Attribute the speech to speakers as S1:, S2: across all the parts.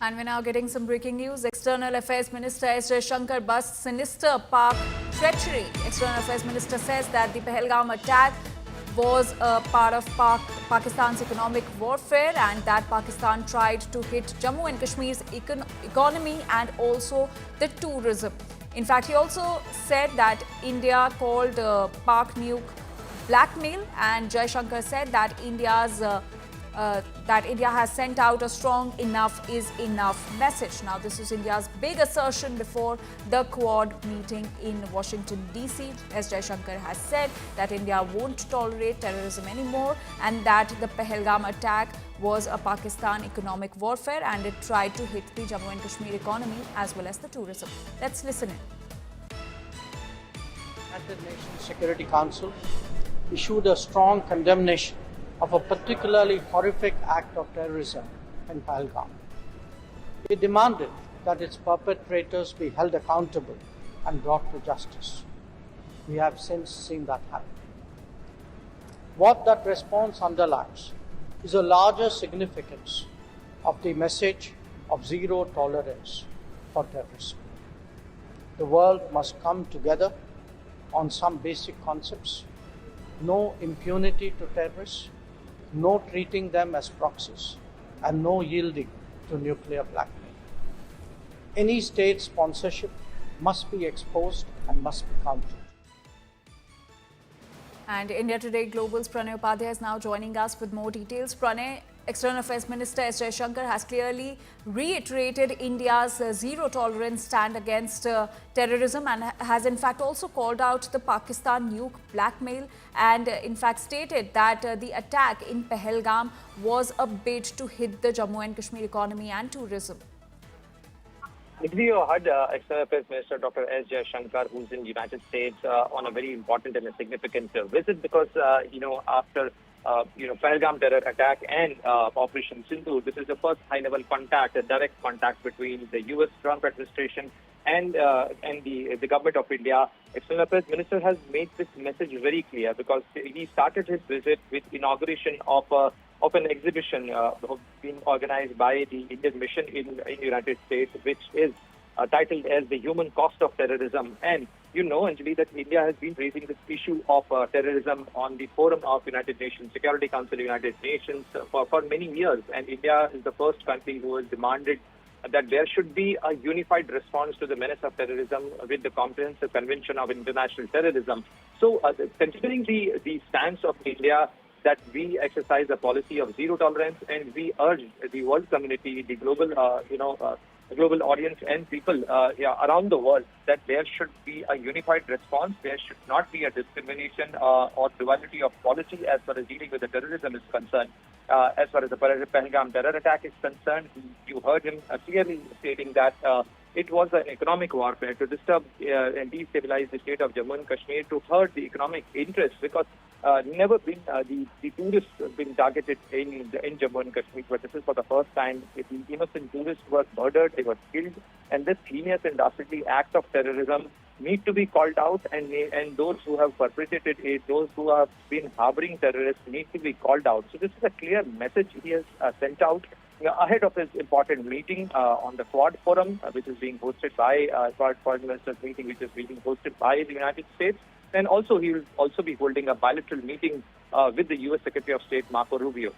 S1: And we're now getting some breaking news. External Affairs Minister S Jaishankar busts sinister Pak treachery. External Affairs Minister says that the Pahelgaon attack was a part of Pakistan's economic warfare and that Pakistan tried to hit Jammu and Kashmir's economy and also the tourism. In fact, he also said that India called Pak Nuke blackmail, and Jaishankar said that India has sent out a strong "enough is enough" message. Now, this is India's big assertion before the Quad meeting in Washington, D.C. S Jaishankar has said that India won't tolerate terrorism anymore and that the Pahelgaon attack was a Pakistan economic warfare and it tried to hit the Jammu and Kashmir economy as well as the tourism. Let's listen in.
S2: United Nations Security Council issued a strong condemnation of a particularly horrific act of terrorism in Pahelgaon. It demanded that its perpetrators be held accountable and brought to justice. We have since seen that happen. What that response underlines is a larger significance of the message of zero tolerance for terrorism. The world must come together on some basic concepts: no impunity to terrorists, no treating them as proxies, and no yielding to nuclear blackmail. Any state sponsorship must be exposed and must be countered.
S1: And India Today Global's Pranay Upadhyay is now joining us with more details. Pranay, External Affairs Minister S Jaishankar has clearly reiterated India's zero-tolerance stand against terrorism and has in fact also called out the Pakistan nuke blackmail and in fact stated that the attack in Pahelgaon was a bid to hit the Jammu and Kashmir economy and tourism.
S3: You heard External Affairs Minister Dr. S Jaishankar, who's in the United States on a very important and a significant visit because, after Pahelgaon terror attack and Operation Sindhu, this is the first high-level contact, a direct contact between the U.S. Trump administration and the government of India. External Affairs Minister has made this message very clear because he started his visit with inauguration of an exhibition being organized by the Indian mission in the United States, which is titled as The Human Cost of Terrorism. And you know, Anjali, that India has been raising this issue of terrorism on the forum of United Nations, Security Council of United Nations for many years. And India is the first country who has demanded that there should be a unified response to the menace of terrorism with the Comprehensive Convention of International Terrorism. So considering the stance of India that we exercise a policy of zero tolerance and we urge the world community, the global, global audience and people around the world that there should be a unified response. There should not be a discrimination or duality of policy as far as dealing with the terrorism is concerned. As far as the Pahelgaon terror attack is concerned, you heard him clearly stating that it was an economic warfare to disturb and destabilize the state of Jammu and Kashmir, to hurt the economic interests, because never been the tourists been targeted in Jammu and Kashmir, but this is for the first time. The innocent tourists were murdered, they were killed, and this heinous and dastardly act of terrorism need to be called out, and those who have perpetrated it, those who have been harboring terrorists, need to be called out. So this is a clear message he has sent out ahead of his important meeting on the Quad Forum, which is being hosted by Foreign Ministers meeting, which is being hosted by the United States. And also, he will also be holding a bilateral meeting with the U.S. Secretary of State, Marco Rubio.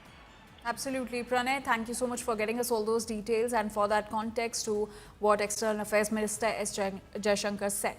S1: Absolutely. Pranay, thank you so much for getting us all those details and for that context to what External Affairs Minister S Jaishankar said.